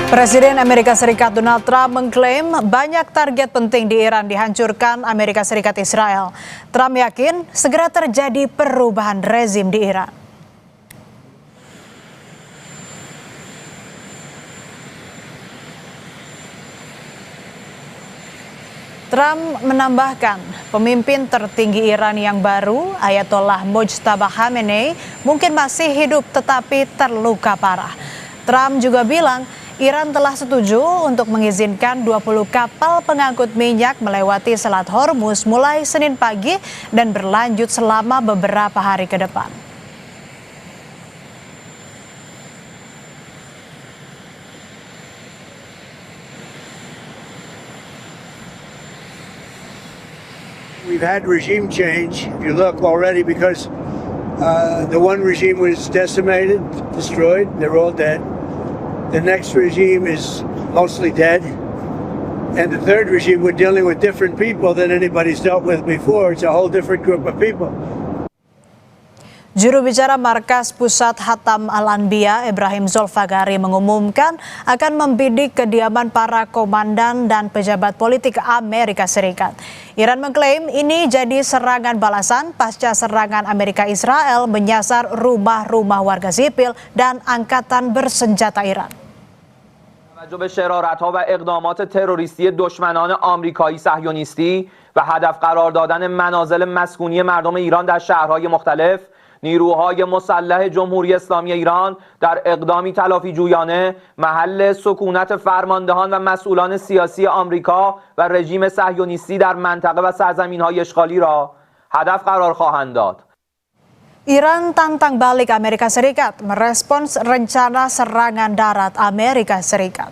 Presiden Amerika Serikat Donald Trump mengklaim banyak target penting di Iran dihancurkan Amerika Serikat Israel. Trump yakin segera terjadi perubahan rezim di Iran. Trump menambahkan, pemimpin tertinggi Iran yang baru, Ayatollah Mojtaba Khamenei, mungkin masih hidup tetapi terluka parah. Trump juga bilang, Iran telah setuju untuk mengizinkan 20 kapal pengangkut minyak melewati Selat Hormuz mulai Senin pagi dan berlanjut selama beberapa hari ke depan. We've had regime change, if you look already, because the one regime was decimated, destroyed, they're all dead. The next regime is mostly dead. And the third regime, we're dealing with different people than anybody's dealt with before. It's a whole different group of people. Juru bicara Markas Pusat Hatam Al-Anbiya, Ibrahim Zulfagari, mengumumkan akan membidik kediaman para komandan dan pejabat politik Amerika Serikat. Iran mengklaim ini jadi serangan balasan pasca serangan Amerika Israel menyasar rumah-rumah warga sipil dan angkatan bersenjata Iran. توجه به شرارت‌ها و اقدامات تروریستی دشمنان آمریکایی صهیونیستی و هدف قرار دادن منازل مسکونی مردم ایران در شهرهای مختلف، نیروهای مسلح جمهوری اسلامی ایران در اقدامی تلافی جویانه محل سکونت فرماندهان و مسئولان سیاسی آمریکا و رژیم صهیونیستی در منطقه و سرزمین‌های اشغالی را هدف قرار خواهند داد. Iran tantang balik Amerika Serikat merespons rencana serangan darat Amerika Serikat.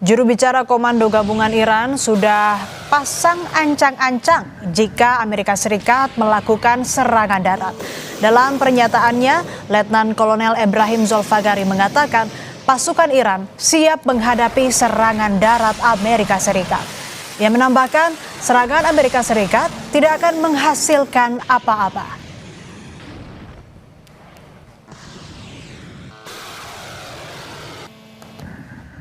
Juru bicara Komando Gabungan Iran sudah pasang ancang-ancang jika Amerika Serikat melakukan serangan darat. Dalam pernyataannya, Letnan Kolonel Ibrahim Zulfagari mengatakan pasukan Iran siap menghadapi serangan darat Amerika Serikat. Ia menambahkan serangan Amerika Serikat tidak akan menghasilkan apa-apa.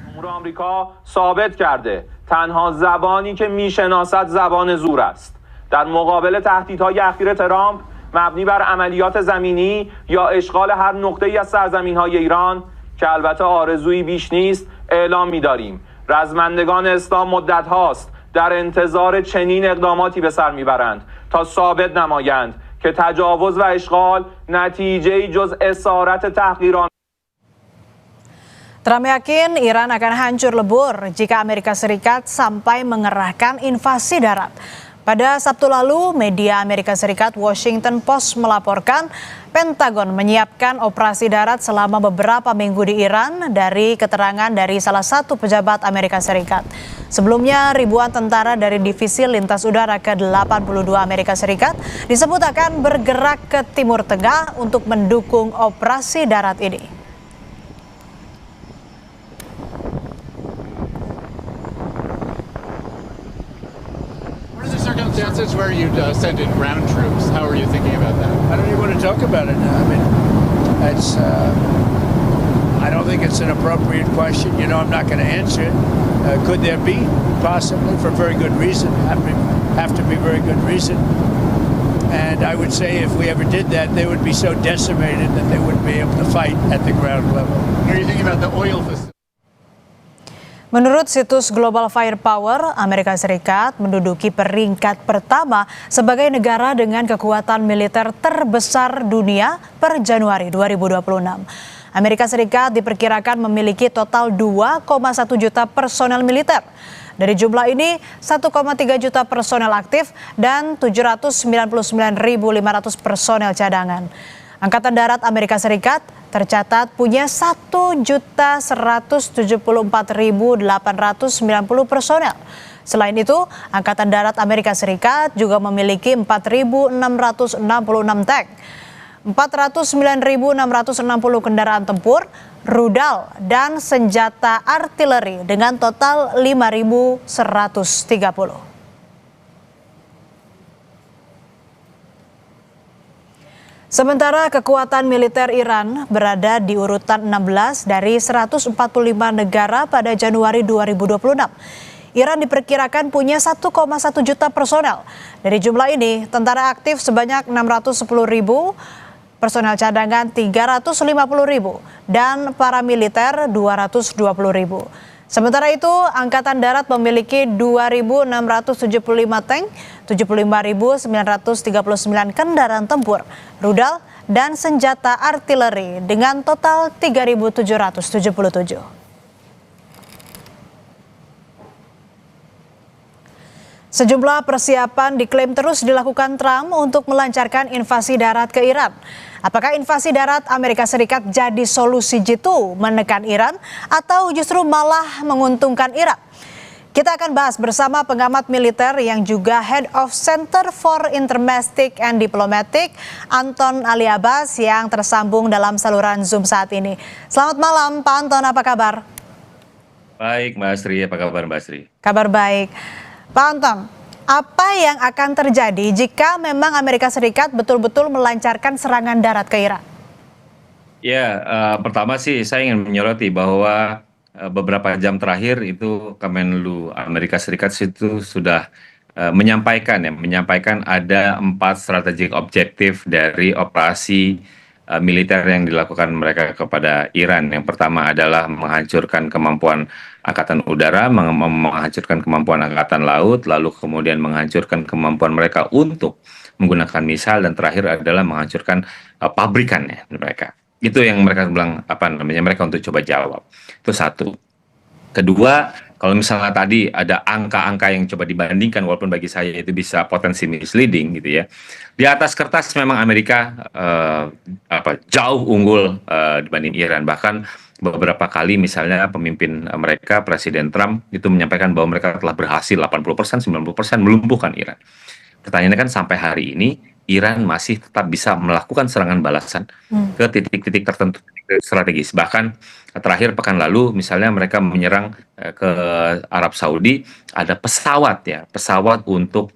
جمهور آمریکا ثابت کرده تنها زبانی که میشناسد زبان زور است. در مقابل تهدیدهای اخیر ترامپ مبنی بر عملیات زمینی یا اشغال هر نقطه‌ای از سرزمین‌های ایران که البته آرزویی بیش نیست اعلام می‌داریم. رزمندگان اسلام مدت هاست در انتظار چنین اقداماتی به سر میبرند تا ثابت نمایند که تجاوز و اشغال نتیجه‌ای جز اسارت تحقیرآمیز. Trump yakin Iran akan hancur lebur jika Amerika Serikat sampai mengerahkan invasi darat. Pada Sabtu lalu, media Amerika Serikat Washington Post melaporkan Pentagon menyiapkan operasi darat selama beberapa minggu di Iran dari keterangan dari salah satu pejabat Amerika Serikat. Sebelumnya, ribuan tentara dari Divisi Lintas Udara ke-82 Amerika Serikat disebut akan bergerak ke Timur Tengah untuk mendukung operasi darat ini. Circumstances where you'd send in ground troops. How are you thinking about that? I don't even want to talk about it now. I mean, it's, I don't think it's an appropriate question. You know, I'm not going to answer it. Could there be? Possibly, for very good reason. Have to be very good reason. And I would say if we ever did that, they would be so decimated that they wouldn't be able to fight at the ground level. Are you thinking about the oil facility? Menurut situs Global Firepower, Amerika Serikat menduduki peringkat pertama sebagai negara dengan kekuatan militer terbesar dunia per Januari 2026. Amerika Serikat diperkirakan memiliki total 2,1 juta personel militer. Dari jumlah ini, 1,3 juta personel aktif dan 799.500 personel cadangan. Angkatan Darat Amerika Serikat tercatat punya 1.174.890 personel. Selain itu, Angkatan Darat Amerika Serikat juga memiliki 4.666 tank, 409.660 kendaraan tempur, rudal, dan senjata artileri dengan total 5.130. Sementara kekuatan militer Iran berada di urutan 16 dari 145 negara pada Januari 2026. Iran diperkirakan punya 1,1 juta personel. Dari jumlah ini, tentara aktif sebanyak 610 ribu, personel cadangan 350 ribu, dan paramiliter 220 ribu. Sementara itu, Angkatan Darat memiliki 2.675 tank, 75.939 kendaraan tempur, rudal, dan senjata artileri dengan total 3.777. Sejumlah persiapan diklaim terus dilakukan Trump untuk melancarkan invasi darat ke Iran. Apakah invasi darat Amerika Serikat jadi solusi jitu menekan Iran atau justru malah menguntungkan Iran? Kita akan bahas bersama pengamat militer yang juga Head of Center for Intermestic and Diplomatic, Anton Ali Abbas, yang tersambung dalam saluran Zoom saat ini. Selamat malam Pak Anton, apa kabar? Baik Mbak Asri, apa kabar Mbak Asri? Kabar baik. Pak Anton, apa yang akan terjadi jika memang Amerika Serikat betul-betul melancarkan serangan darat ke Iran? Ya, pertama sih saya ingin menyoroti bahwa beberapa jam terakhir itu Kemenlu Amerika Serikat itu sudah menyampaikan ada 4 strategic objektif dari operasi militer yang dilakukan mereka kepada Iran. Yang pertama adalah menghancurkan kemampuan Angkatan Udara, menghancurkan kemampuan Angkatan Laut, lalu kemudian menghancurkan kemampuan mereka untuk menggunakan misal, dan terakhir adalah menghancurkan pabrikannya mereka. Itu yang mereka bilang mereka untuk coba jawab. Itu satu. Kedua, kalau misalnya tadi ada angka-angka yang coba dibandingkan, walaupun bagi saya itu bisa potensi misleading gitu ya. Di atas kertas memang Amerika jauh unggul dibanding Iran. Bahkan beberapa kali misalnya pemimpin mereka, Presiden Trump, itu menyampaikan bahwa mereka telah berhasil 80%, 90% melumpuhkan Iran. Pertanyaannya kan sampai hari ini Iran masih tetap bisa melakukan serangan balasan ke titik-titik tertentu strategis. Bahkan terakhir pekan lalu misalnya mereka menyerang ke Arab Saudi, ada pesawat untuk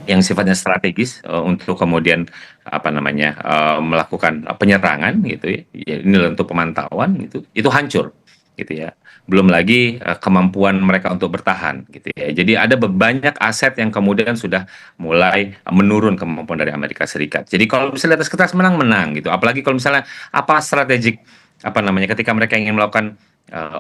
yang sifatnya strategis untuk kemudian melakukan penyerangan gitu ya. Ini untuk pemantauan gitu. Itu hancur gitu ya. Belum lagi kemampuan mereka untuk bertahan gitu ya. Jadi ada banyak aset yang kemudian sudah mulai menurun kemampuan dari Amerika Serikat. Jadi kalau misalnya atas kertas menang gitu. Apalagi kalau misalnya strategik ketika mereka ingin melakukan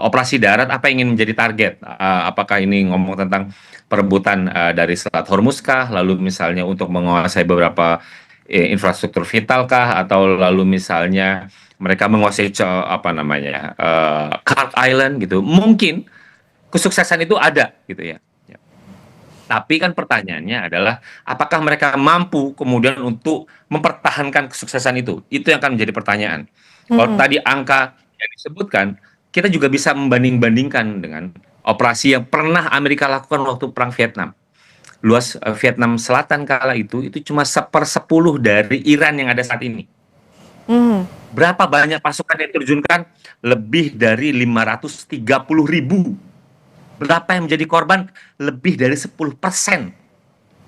operasi darat, apa yang ingin menjadi target? Apakah ini ngomong tentang perebutan dari Selat Hormuz kah? Lalu misalnya untuk menguasai beberapa infrastruktur vital kah? Atau lalu misalnya mereka menguasai Kart Island gitu. Mungkin kesuksesan itu ada gitu ya. Tapi kan pertanyaannya adalah apakah mereka mampu kemudian untuk mempertahankan kesuksesan itu? Itu yang akan menjadi pertanyaan. Kalau tadi angka yang disebutkan, kita juga bisa membanding-bandingkan dengan operasi yang pernah Amerika lakukan waktu Perang Vietnam. Luas Vietnam Selatan kala itu cuma 1/10 dari Iran yang ada saat ini. Berapa banyak pasukan yang terjunkan? Lebih dari 530 ribu. Berapa yang menjadi korban? Lebih dari 10%.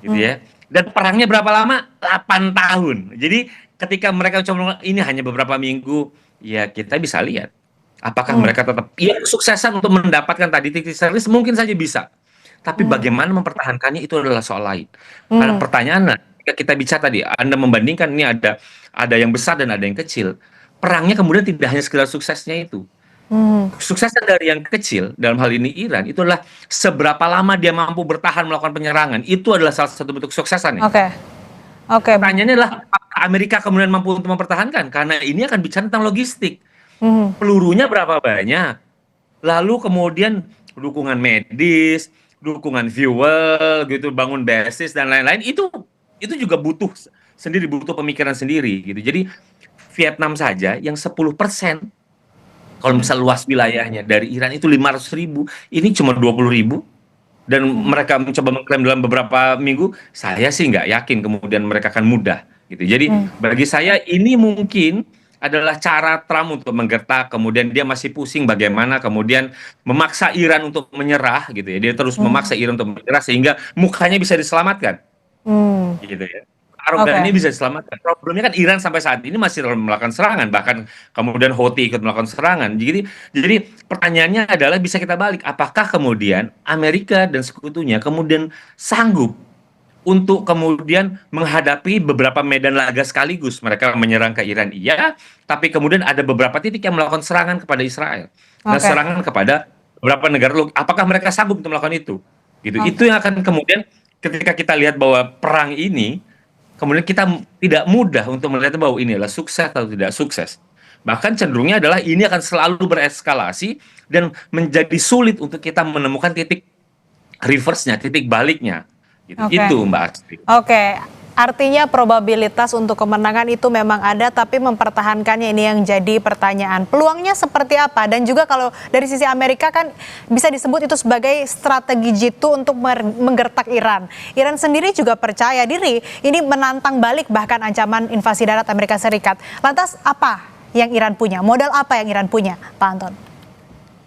Gitu ya. Dan perangnya berapa lama? 8 tahun. Jadi ketika mereka coba ini hanya beberapa minggu, ya kita bisa lihat apakah mereka tetap kesuksesan untuk mendapatkan tadi titik strategis, mungkin saja bisa. Tapi bagaimana mempertahankannya itu adalah soal lain. Karena pertanyaannya, ketika kita bicara tadi, Anda membandingkan ini ada yang besar dan ada yang kecil. Perangnya kemudian tidak hanya sekedar suksesnya itu. Kesuksesan dari yang kecil, dalam hal ini Iran, itu adalah seberapa lama dia mampu bertahan melakukan penyerangan. Itu adalah salah satu bentuk kesuksesan. Oke. Pertanyaannya adalah apakah Amerika kemudian mampu untuk mempertahankan? Karena ini akan bicara tentang logistik. Pelurunya berapa banyak? Lalu kemudian dukungan medis, dukungan fuel, gitu, bangun basis dan lain-lain. Itu juga butuh pemikiran sendiri, gitu. Jadi Vietnam saja yang 10%, kalau misal luas wilayahnya dari Iran itu 500 ribu, ini cuma 20 ribu. Dan mereka mencoba mengklaim dalam beberapa minggu, saya sih nggak yakin kemudian mereka akan mudah gitu. Jadi bagi saya ini mungkin adalah cara Trump untuk menggertak, kemudian dia masih pusing bagaimana kemudian memaksa Iran untuk menyerah gitu ya. Dia terus memaksa Iran untuk menyerah sehingga mukanya bisa diselamatkan. Gitu ya. arogan Oke. ini bisa diselamatkan. Problemnya kan Iran sampai saat ini masih melakukan serangan, bahkan kemudian Houthi ikut melakukan serangan. Jadi pertanyaannya adalah bisa kita balik, apakah kemudian Amerika dan sekutunya kemudian sanggup untuk kemudian menghadapi beberapa medan laga sekaligus. Mereka menyerang ke Iran, iya, tapi kemudian ada beberapa titik yang melakukan serangan kepada Israel dan Oke. serangan kepada beberapa negara. Apakah mereka sanggup untuk melakukan itu? Gitu. Itu Oke. yang akan kemudian ketika kita lihat bahwa perang ini, kemudian kita tidak mudah untuk melihat bahwa ini adalah sukses atau tidak sukses. Bahkan cenderungnya adalah ini akan selalu bereskalasi dan menjadi sulit untuk kita menemukan titik reverse-nya, titik baliknya. Gitu. Oke. Itu Mbak Astrid. Oke, artinya probabilitas untuk kemenangan itu memang ada, tapi mempertahankannya ini yang jadi pertanyaan. Peluangnya seperti apa? Dan juga kalau dari sisi Amerika kan bisa disebut itu sebagai strategi jitu untuk menggertak Iran. Iran sendiri juga percaya diri ini menantang balik bahkan ancaman invasi darat Amerika Serikat. Lantas apa yang Iran punya? Modal apa yang Iran punya, Pak Anton?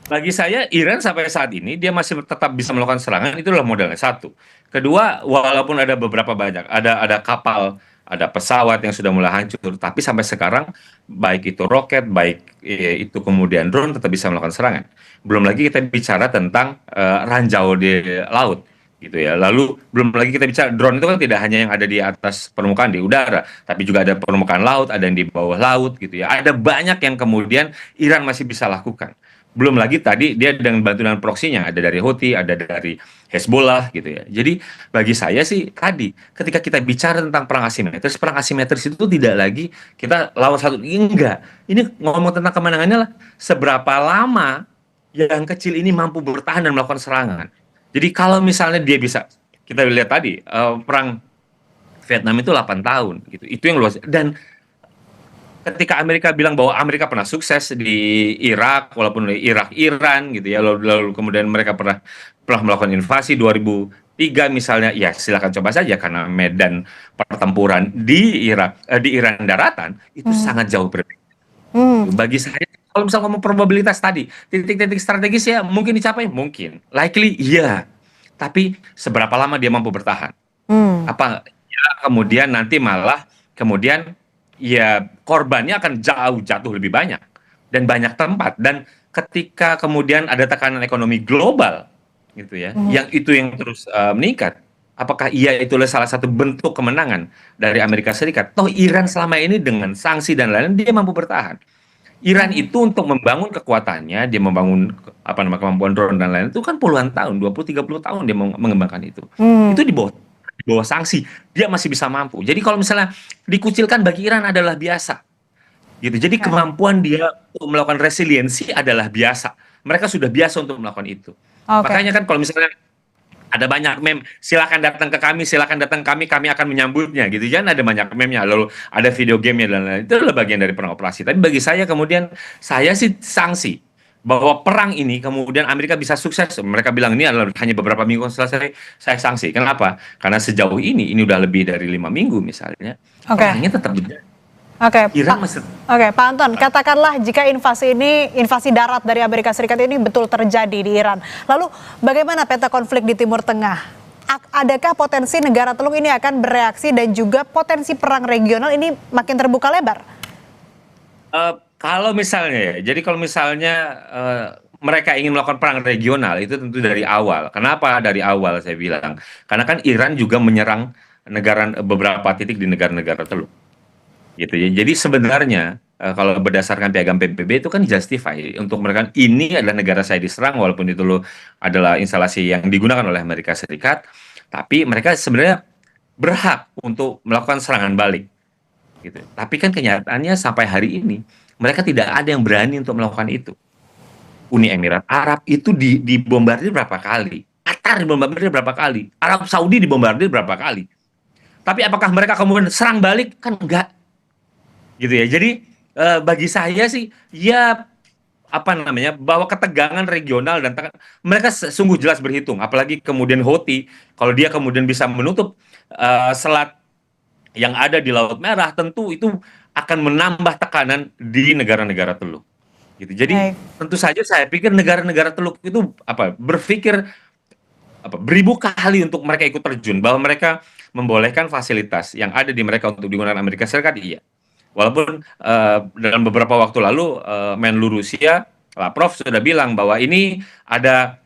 Bagi saya, Iran sampai saat ini dia masih tetap bisa melakukan serangan, itu adalah modalnya satu. Kedua, walaupun ada beberapa banyak, ada kapal, ada pesawat yang sudah mulai hancur, tapi sampai sekarang baik itu roket, baik itu kemudian drone tetap bisa melakukan serangan. Belum lagi kita bicara tentang ranjau di laut, gitu ya. Lalu belum lagi kita bicara drone itu kan tidak hanya yang ada di atas permukaan di udara, tapi juga ada permukaan laut, ada yang di bawah laut, gitu ya. Ada banyak yang kemudian Iran masih bisa lakukan. Belum lagi tadi dia dengan bantuan proksinya, ada dari Houthi, ada dari Hezbollah gitu ya. Jadi bagi saya sih tadi ketika kita bicara tentang perang asimetris itu tidak lagi kita lawan satu, enggak. Ini ngomong tentang kemenangannya lah, seberapa lama yang kecil ini mampu bertahan dan melakukan serangan. Jadi kalau misalnya dia bisa, kita lihat tadi perang Vietnam itu 8 tahun gitu. Itu yang luas. Dan ketika Amerika bilang bahwa Amerika pernah sukses di Irak, walaupun Irak Iran gitu ya, lalu kemudian mereka pernah melakukan invasi 2003 misalnya, ya silakan coba saja karena medan pertempuran di Irak di Iran daratan itu sangat jauh berbeda. Hmm. Bagi saya, kalau misal ngomong probabilitas tadi, titik-titik strategis ya mungkin dicapai, mungkin, likely iya, tapi seberapa lama dia mampu bertahan? Hmm. Apa ya, kemudian nanti malah kemudian ya korbannya akan jauh jatuh lebih banyak dan banyak tempat, dan ketika kemudian ada tekanan ekonomi global gitu ya, yang itu yang terus meningkat, apakah iya itulah salah satu bentuk kemenangan dari Amerika Serikat? Toh Iran selama ini dengan sanksi dan lain-lain dia mampu bertahan. Iran itu untuk membangun kekuatannya, dia membangun kemampuan drone dan lain-lain itu kan puluhan tahun, 20-30 tahun dia mengembangkan itu. Itu di bawah sanksi, dia masih bisa mampu. Jadi kalau misalnya dikucilkan bagi Iran adalah biasa. Gitu. Jadi kemampuan dia untuk melakukan resiliensi adalah biasa. Mereka sudah biasa untuk melakukan itu. Oke. Makanya kan kalau misalnya ada banyak meme, silakan datang ke kami, silakan datang kami akan menyambutnya gitu. Jangan ada banyak meme-nya, lalu ada video game-nya dan lain-lain. Itu adalah bagian dari perang operasi. Tapi bagi saya kemudian, saya sih sanksi bahwa perang ini kemudian Amerika bisa sukses. Mereka bilang ini adalah hanya beberapa minggu selesai, saya sanksi. Kenapa? Karena sejauh ini udah lebih dari 5 minggu misalnya. Oke. Perangnya tetap berjalan. Oke, Iran Pak Anton, katakanlah jika invasi darat dari Amerika Serikat ini betul terjadi di Iran. Lalu bagaimana peta konflik di Timur Tengah? Adakah potensi negara teluk ini akan bereaksi dan juga potensi perang regional ini makin terbuka lebar? Kalau misalnya, jadi kalau misalnya mereka ingin melakukan perang regional itu tentu dari awal. Kenapa dari awal saya bilang? Karena kan Iran juga menyerang beberapa titik di negara-negara teluk. Gitu ya. Jadi sebenarnya kalau berdasarkan piagam PBB itu kan justify untuk mereka, ini adalah negara saya diserang walaupun itu adalah instalasi yang digunakan oleh Amerika Serikat, tapi mereka sebenarnya berhak untuk melakukan serangan balik. Gitu. Tapi kan kenyataannya sampai hari ini mereka tidak ada yang berani untuk melakukan itu. Uni Emirat Arab itu dibombardir berapa kali? Qatar dibombardir berapa kali? Arab Saudi dibombardir berapa kali? Tapi apakah mereka kemudian serang balik? Kan enggak. Gitu ya. Jadi bagi saya sih ya bahwa ketegangan regional dan mereka sungguh jelas berhitung, apalagi kemudian Houthi kalau dia kemudian bisa menutup selat yang ada di Laut Merah, tentu itu akan menambah tekanan di negara-negara teluk. Gitu. Jadi tentu saja saya pikir negara-negara teluk itu berpikir beribu kali untuk mereka ikut terjun, bahwa mereka membolehkan fasilitas yang ada di mereka untuk digunakan Amerika Serikat, iya. Walaupun dalam beberapa waktu lalu Menlu Rusia, Lavrov sudah bilang bahwa ini ada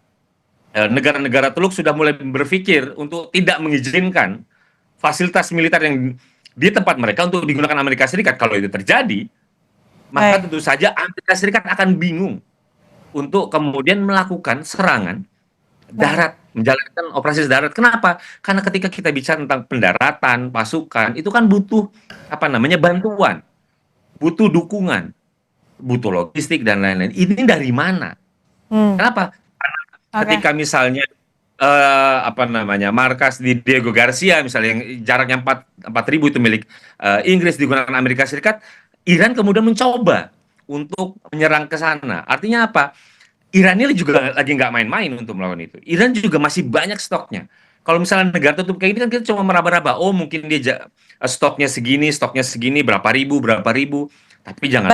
negara-negara Teluk sudah mulai berpikir untuk tidak mengizinkan fasilitas militer yang di tempat mereka untuk digunakan Amerika Serikat. Kalau itu terjadi, maka tentu saja Amerika Serikat akan bingung untuk kemudian melakukan serangan darat, menjalankan operasi darat. Kenapa? Karena ketika kita bicara tentang pendaratan, pasukan, itu kan butuh bantuan, butuh dukungan, butuh logistik dan lain-lain. Ini dari mana? Kenapa? Karena ketika misalnya markas di Diego Garcia misalnya yang jaraknya 4.000 itu milik Inggris digunakan Amerika Serikat, Iran kemudian mencoba untuk menyerang ke sana. Artinya apa? Iran ini juga lagi nggak main-main untuk melakukan itu. Iran juga masih banyak stoknya. Kalau misalnya negara tutup kayak ini kan kita cuma meraba-raba, oh mungkin dia stoknya segini, berapa ribu. Tapi jangan.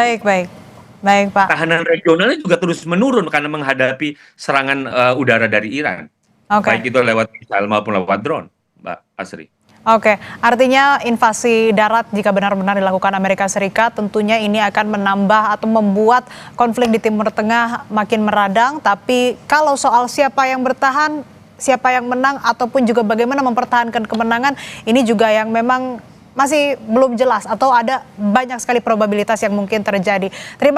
Baik Pak. Tahanan regionalnya juga terus menurun karena menghadapi serangan udara dari Iran. Baik itu lewat misal maupun lewat drone, Mbak Asri. Oke, artinya invasi darat jika benar-benar dilakukan Amerika Serikat tentunya ini akan menambah atau membuat konflik di Timur Tengah makin meradang. Tapi kalau soal siapa yang bertahan, siapa yang menang, ataupun juga bagaimana mempertahankan kemenangan, ini juga yang memang masih belum jelas atau ada banyak sekali probabilitas yang mungkin terjadi. Terima kasih.